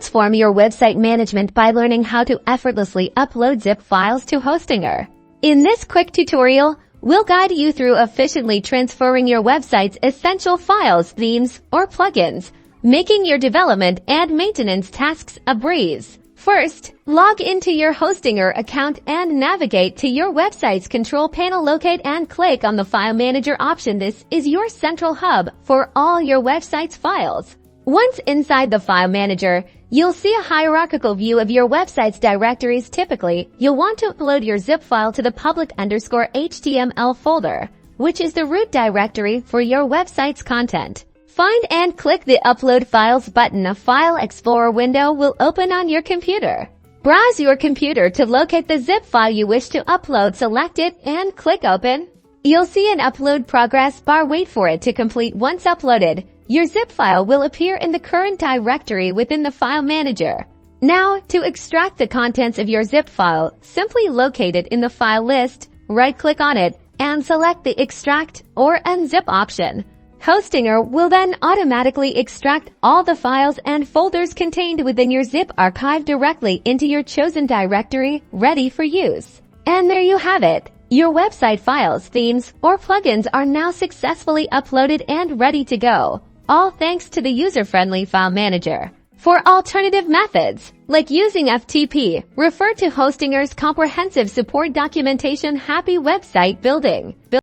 Transform your website management by learning how to effortlessly upload zip files to Hostinger. In this quick tutorial, we'll guide you through efficiently transferring your website's essential files, themes, or plugins, making your development and maintenance tasks a breeze. First, log into your Hostinger account and navigate to your website's control panel. Locate and click on the File Manager option. This is your central hub for all your website's files. Once inside the File Manager, you'll see a hierarchical view of your website's directories. Typically, you'll want to upload your zip file to the public_HTML folder, which is the root directory for your website's content. Find and click the Upload Files button. A File Explorer window will open on your computer. Browse your computer to locate the zip file you wish to upload. Select it and click Open. You'll see an upload progress bar. Wait for it to complete. Once uploaded, your zip file will appear in the current directory within the File Manager. Now, to extract the contents of your zip file, simply locate it in the file list, right-click on it, and select the Extract or Unzip option. Hostinger will then automatically extract all the files and folders contained within your zip archive directly into your chosen directory, ready for use. And there you have it. Your website files, themes, or plugins are now successfully uploaded and ready to go, all thanks to the user-friendly File Manager. For alternative methods, like using FTP, refer to Hostinger's comprehensive support documentation. Happy website building!